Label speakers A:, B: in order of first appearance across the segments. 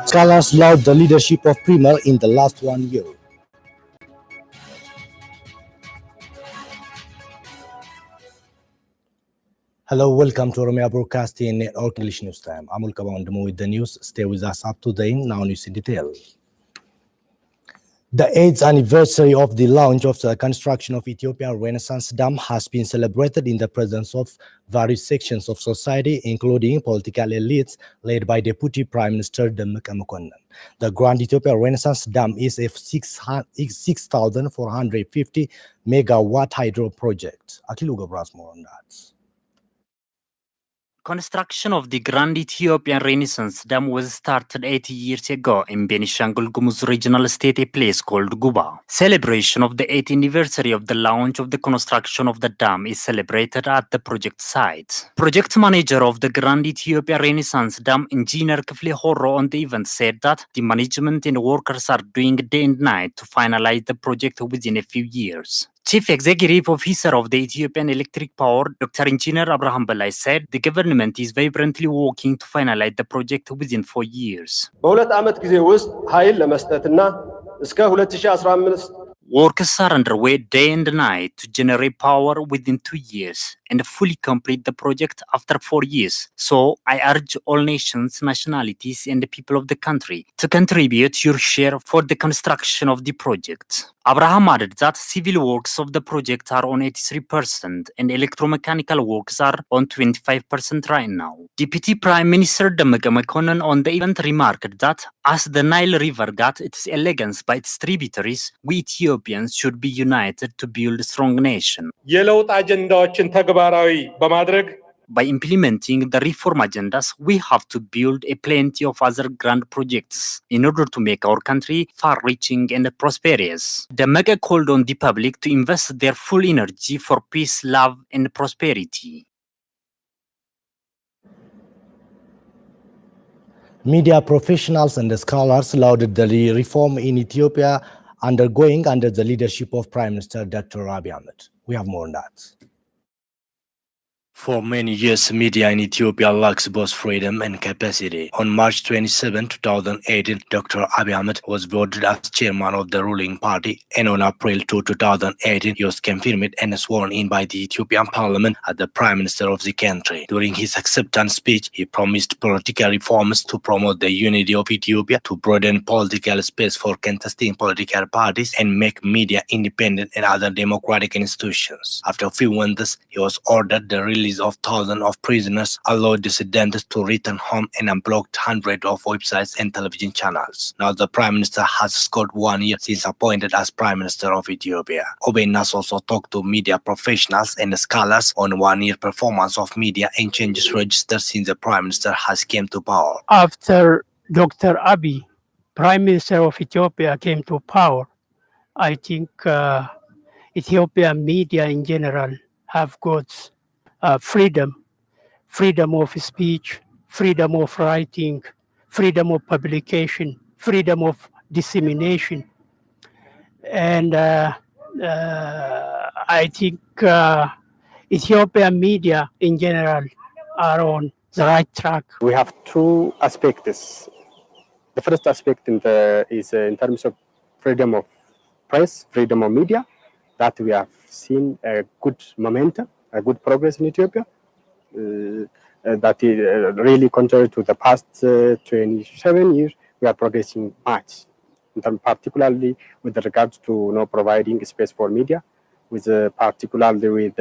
A: Scholars laud the leadership of Premier in the last 1 year. Hello, welcome to Oromia Broadcasting Network English News Time. I'm Ulkabandamo with the news. Stay with us up to date. Now news in detail. The 8th anniversary of the launch of the construction of Ethiopian Renaissance Dam has been celebrated in the presence of various sections of society, including political elites led by Deputy Prime Minister Demeqe Mekonnen. The Grand Ethiopian Renaissance Dam is a 6,450 megawatt hydro project. Akilu Gabras more on that.
B: Construction of the Grand Ethiopian Renaissance Dam was started 80 years ago in Benishangul Gumuz regional state, a place called Guba. Celebration of the 8th anniversary of the launch of the construction of the dam is celebrated at the project site. Project manager of the Grand Ethiopian Renaissance Dam, Engineer Kifle Horro, on the event said that the management and workers are doing day and night to finalize the project within a few years. Chief Executive Officer of the Ethiopian Electric Power, Dr. Engineer Abraham Belai, said the government is vibrantly working to finalize the project within 4 years. Workers are underway day and night to generate power within 2 years and fully complete the project after 4 years. So I urge all nations, nationalities, and the people of the country to contribute your share for the construction of the project. Abraham added that civil works of the project are on 83% and electromechanical works are on 25% right now. Deputy Prime Minister Demeqe Mekonnen on the event remarked that as the Nile River got its elegance by its tributaries, we Ethiopians should be united to build a strong nation. By implementing the reform agendas, we have to build a plenty of other grand projects in order to make our country far-reaching and prosperous. Demeqe called on the public to invest their full energy for peace, love, and prosperity.
A: Media professionals and scholars lauded the reform in Ethiopia undergoing under the leadership of Prime Minister Dr. Abiy Ahmed. We have more on that.
C: For many years, media in Ethiopia lacks both freedom and capacity. On March 27, 2018, Dr. Abiy Ahmed was voted as chairman of the ruling party, and on April 2, 2018, he was confirmed and sworn in by the Ethiopian parliament as the prime minister of the country. During his acceptance speech, he promised political reforms to promote the unity of Ethiopia, to broaden political space for contesting political parties, and make media independent and other democratic institutions. After a few months, he was ordered the release of thousands of prisoners, allowed dissidents to return home, and unblocked hundreds of websites and television channels. Now the Prime Minister has scored 1 year since appointed as Prime Minister of Ethiopia. OBN also talked to media professionals and scholars on 1 year performance of media and changes registered since the Prime Minister has came to power.
D: After Dr. Abiy, Prime Minister of Ethiopia, came to power, I think Ethiopian media in general have got freedom of speech, freedom of writing, freedom of publication, freedom of dissemination. And I think Ethiopian media in general are on the right track.
E: We have two aspects. The first aspect is in terms of freedom of press, freedom of media, that we have seen a good momentum, a good progress in Ethiopia, that is really contrary to the past 27 years, we are progressing much, particularly with regards to providing space for media, particularly with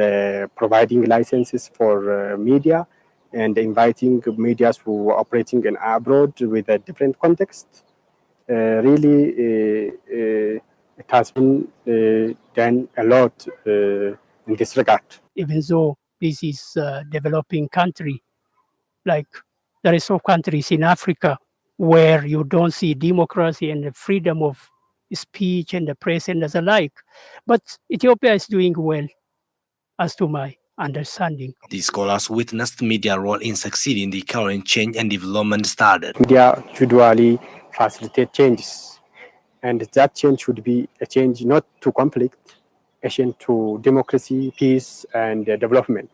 E: providing licenses for media and inviting media who are operating in abroad with a different context. Really, it has been done a lot in this regard.
D: Even though this is a developing country, like the rest of countries in Africa, where you don't see democracy and the freedom of speech and the press and the like. But Ethiopia is doing well, as to my understanding.
C: The scholars witnessed media role in succeeding the current change and development started.
E: Media usually facilitate changes, and that change should be a change not to conflict, a change to democracy, peace, and development.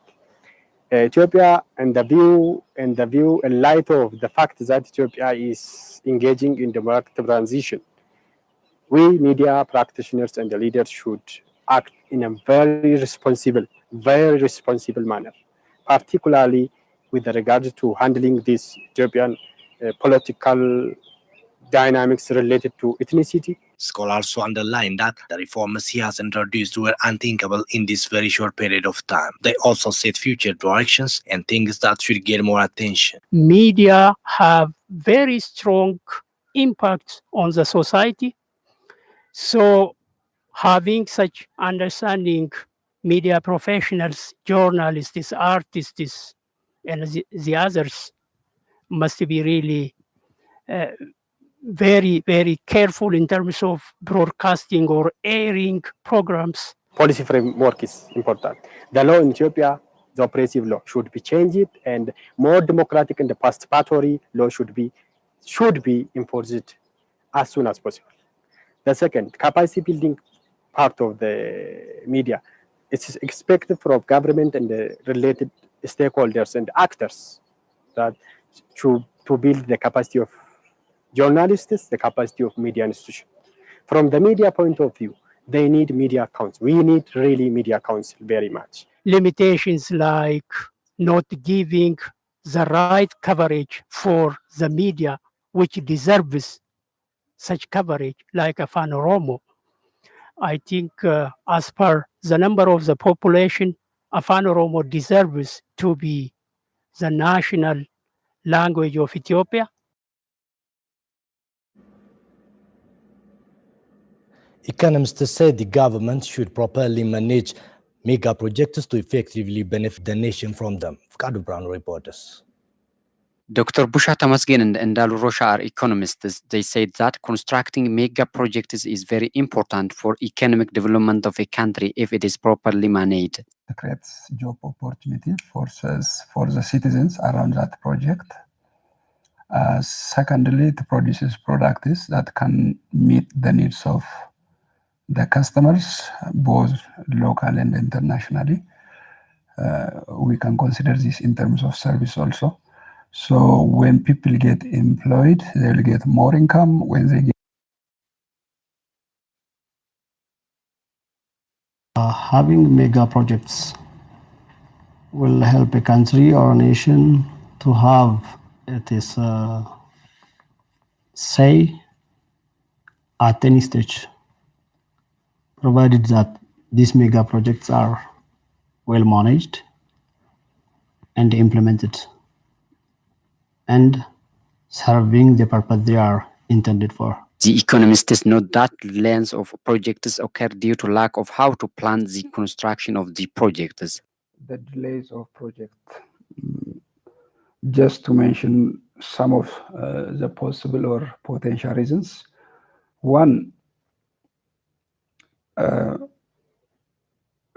E: Ethiopia, and the view in light of the fact that Ethiopia is engaging in democratic transition, we media practitioners and the leaders should act in a very responsible manner, particularly with regard to handling this Ethiopian political dynamics related to ethnicity.
C: Scholars also underline that the reforms he has introduced were unthinkable in this very short period of time. They also set future directions and things that should get more attention.
D: Media have very strong impact on the society. So having such understanding, media professionals, journalists, artists, and the others must be really very careful in terms of broadcasting or airing programs.
E: Policy framework is important. The law in Ethiopia, the oppressive law, should be changed, and more democratic and participatory law should be enforced as soon as possible. The second, capacity building part of the media. It's expected from government and the related stakeholders and actors that to build the capacity of journalists, the capacity of media institutions. From the media point of view, they need media council. We need really media council very much.
D: Limitations like not giving the right coverage for the media, which deserves such coverage, like a Afan Oromo. I think as per the number of the population, Afan Oromo deserves to be the national language of Ethiopia.
A: Economists say the government should properly manage mega projects to effectively benefit the nation from them. Fkadu Brown reporters.
F: Dr. Busha Tamasgen and Ndalu Rosha are economists. They said that constructing mega projects is very important for economic development of a country if it is properly managed.
G: It creates job opportunity for the citizens around that project. Secondly, it produces products that can meet the needs of the customers, both local and internationally. We can consider this in terms of service also. So when people get employed, they will get more income. When they get
H: having mega projects will help a country or a nation to have its say at any stage, provided that these mega projects are well managed and implemented and serving the purpose they are intended for.
F: The economists note that delays of projects occur due to lack of how to plan the construction of the projects.
G: the delays of project, just to mention some of the possible or potential reasons. One,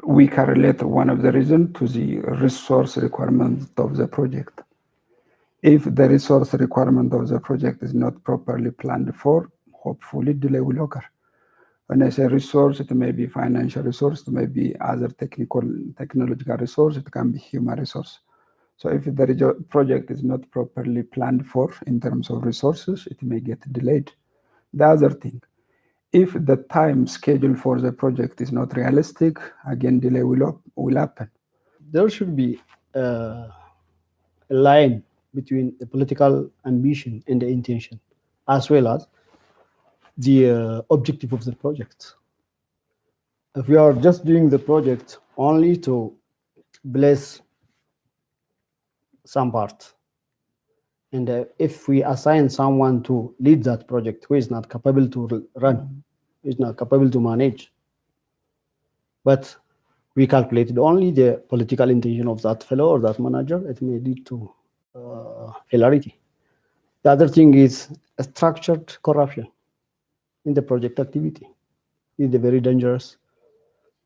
G: we can relate one of the reasons to the resource requirement of the project. If the resource requirement of the project is not properly planned for, hopefully delay will occur. When I say resource, it may be financial resource, it may be other technological resource, it can be human resource. So if the project is not properly planned for in terms of resources, it may get delayed. The other thing, if the time schedule for the project is not realistic, again, delay will happen.
H: There should be a line between the political ambition and the intention, as well as the objective of the project. If we are just doing the project only to bless some part, and if we assign someone to lead that project who is not capable to run, who is not capable to manage, but we calculated only the political intention of that fellow or that manager, it may lead to hilarity. The other thing is a structured corruption in the project activity. It's very dangerous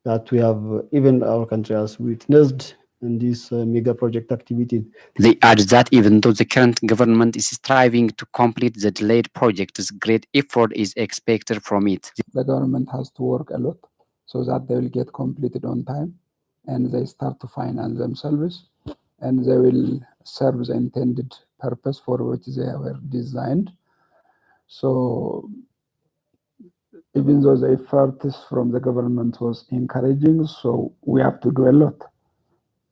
H: that we have, even our country has witnessed in this mega project activity.
F: They add that even though the current government is striving to complete the delayed projects, great effort is expected from it.
G: The government has to work a lot so that they will get completed on time and they start to finance themselves. and they will serve the intended purpose for which they were designed. So even though the efforts from the government was encouraging, so we have to do a lot.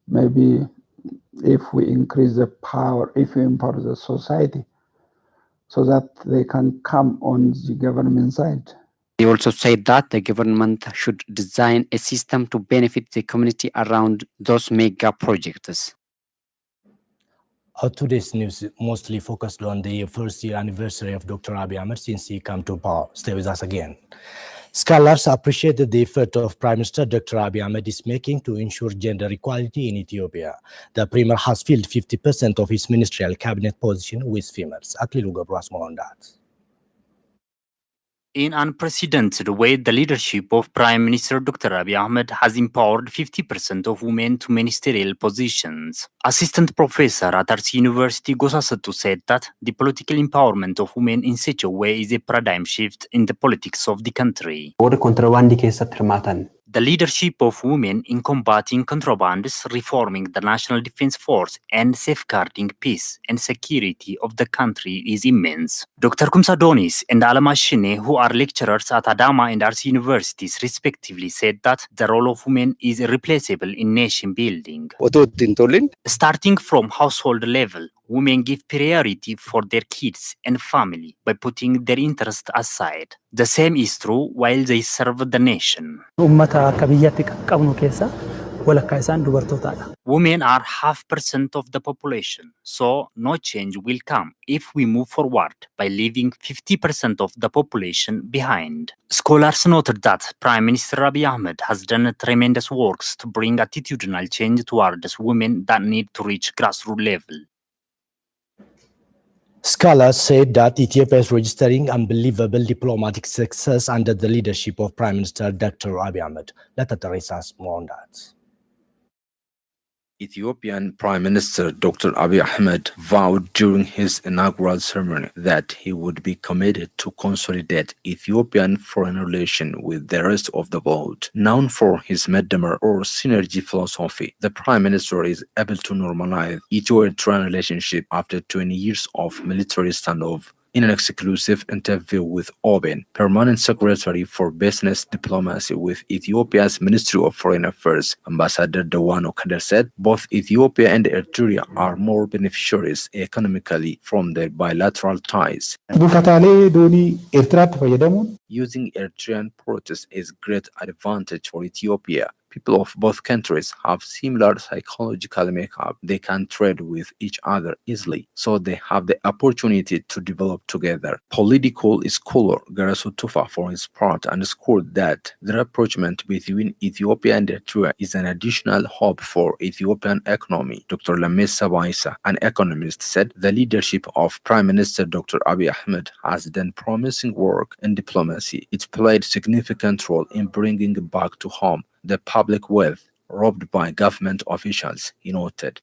G: Maybe if we increase the power, if we empower the society, so that they can come on the government side.
F: They also said that the government should design a system to benefit the community around those mega projects.
A: Today's news mostly focused on the first year anniversary of Dr. Abiy Ahmed since he came to power. Stay with us again. Scholars appreciated the effort of Prime Minister Dr. Abiy Ahmed is making to ensure gender equality in Ethiopia. The Premier has filled 50% of his ministerial cabinet position with females. Aklilu Gabras more on that.
B: In unprecedented way, the leadership of Prime Minister Dr. Abiy Ahmed has empowered 50% of women to ministerial positions. Assistant Professor at Arsi University Gosa Setu said that the political empowerment of women in such a way is a paradigm shift in the politics of the country. The leadership of women in combating contrabands, reforming the National Defense Force, and safeguarding peace and security of the country is immense. Dr. Kumsa Donis and Alama Shine, who are lecturers at Adama and Arsi universities respectively, said that the role of women is irreplaceable in nation building. Starting from household level, women give priority for their kids and family by putting their interest aside. The same is true while they serve the nation. Women are 0.5% of the population, so no change will come if we move forward by leaving 50% of the population behind. Scholars noted that Prime Minister Abiy Ahmed has done tremendous works to bring attitudinal change towards women that need to reach grassroots level.
A: Scholars said that Ethiopia is registering unbelievable diplomatic success under the leadership of Prime Minister Dr. Abiy Ahmed. Let us ask more on that.
I: Ethiopian Prime Minister Dr. Abiy Ahmed vowed during his inaugural ceremony that he would be committed to consolidate Ethiopian foreign relations with the rest of the world. Known for his Meddamer or synergy philosophy, the Prime Minister is able to normalize Ethio-Eritrean relationship after 20 years of military standoff. In an exclusive interview with OBN, Permanent Secretary for Business Diplomacy with Ethiopia's Ministry of Foreign Affairs, Ambassador Dawano Kader said both Ethiopia and Eritrea are more beneficiaries economically from their bilateral ties. Using Eritrean ports is great advantage for Ethiopia. People of both countries have similar psychological makeup. They can trade with each other easily, so they have the opportunity to develop together. Political scholar Garasu Tufa, for his part, underscored that the rapprochement between Ethiopia and Eritrea is an additional hope for Ethiopian economy. Dr. Lamesa Baisa, an economist, said the leadership of Prime Minister Dr. Abiy Ahmed has done promising work in diplomacy. It played significant role in bringing back to home the public wealth robbed by government officials, he noted.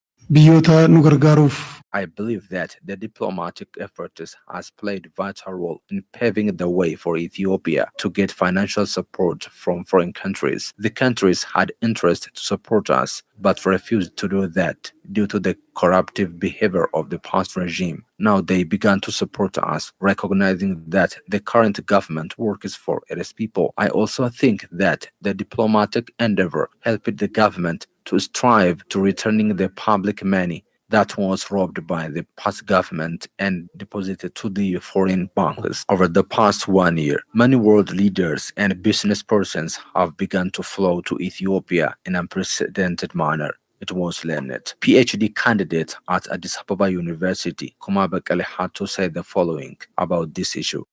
I: I believe that the diplomatic efforts has played a vital role in paving the way for Ethiopia to get financial support from foreign countries. The countries had interest to support us, but refused to do that due to the corruptive behavior of the past regime. Now they began to support us, recognizing that the current government works for its people. I also think that the diplomatic endeavor helped the government to strive to returning the public money that was robbed by the past government and deposited to the foreign banks. Over the past 1 year, many world leaders and business persons have begun to flow to Ethiopia in an unprecedented manner. It was learned. PhD candidate at Addis Ababa University, Kuma Bekele, had to say the following about this issue.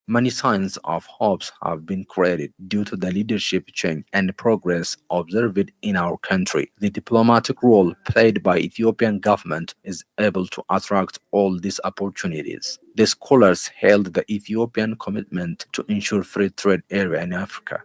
I: Many signs of hopes have been created due to the leadership change and progress observed in our country. The diplomatic role played by Ethiopian government is able to attract all these opportunities. The scholars hailed the Ethiopian commitment to ensure free trade area in Africa.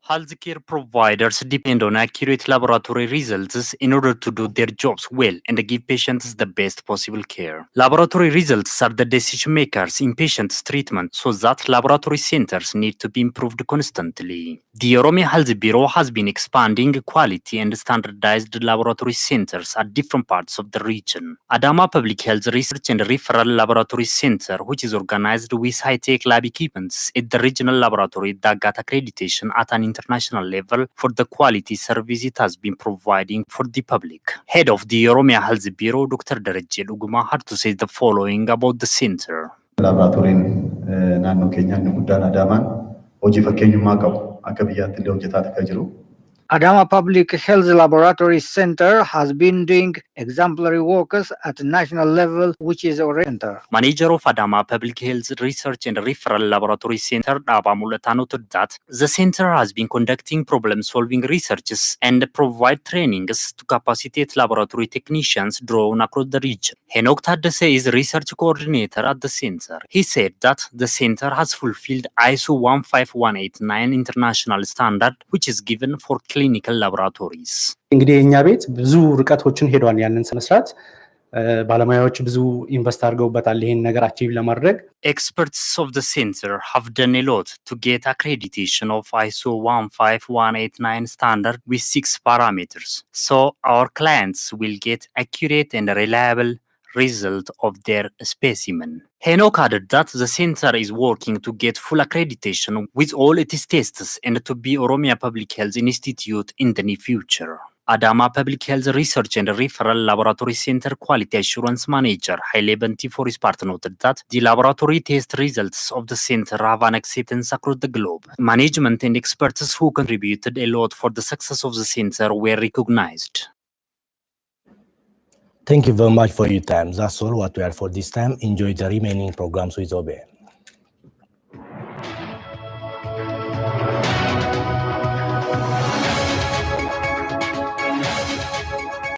B: Healthcare providers depend on accurate laboratory results in order to do their jobs well and give patients the best possible care. Laboratory results are the decision makers in patients' treatment, so that laboratory centers need to be improved constantly. The Oromia Health Bureau has been expanding quality and standardized laboratory centers at different parts of the region. Adama Public Health Research and Referral Laboratory Center, which is organized with high-tech lab equipments at the regional laboratory that got accreditation at an international level for the quality service it has been providing for the public. Head of the Oromia Health Bureau, Dr. Darajje Dhuguma, had to say the following about the center.
J: Laboratoriin naannoo keenyaa inni guddaan Adaamaan hojii fakkeenyummaa qabu akka biyyaatti illee hojjetaa akka jiru.
K: Adama Public Health Laboratory Center has been doing exemplary work at national level, which is our center.
B: Manager of Adama Public Health Research and Referral Laboratory Center, Dhaba Mulata, noted that the center has been conducting problem-solving researches and provide trainings to capacitate laboratory technicians drawn across the region. Henok Taddese is research coordinator at the center. He said that the center has fulfilled ISO 15189 international standard, which is given for clinical laboratories.
L: እንግዲህ የኛ ቤት ብዙ ርቀቶችን ሄዷል ያንን መስራት ባለሙያዎች ብዙ ኢንቨስት አድርገውበታል ይሄን ነገር አቺቭ ለማድረግ
B: Experts of the center have done a lot to get accreditation of ISO 15189 standard with 6 parameters. So our clients will get accurate and reliable result of their specimen. Henok added that the center is working to get full accreditation with all its tests and to be Oromia Public Health Institute in the near future. Adama Public Health Research and Referral Laboratory Center Quality Assurance Manager Haile Benti for his part noted that the laboratory test results of the center have an acceptance across the globe. Management and experts who contributed a lot for the success of the center were recognized.
A: Thank you very much for your time. That's all what we have for this time. Enjoy the remaining programs with OBN.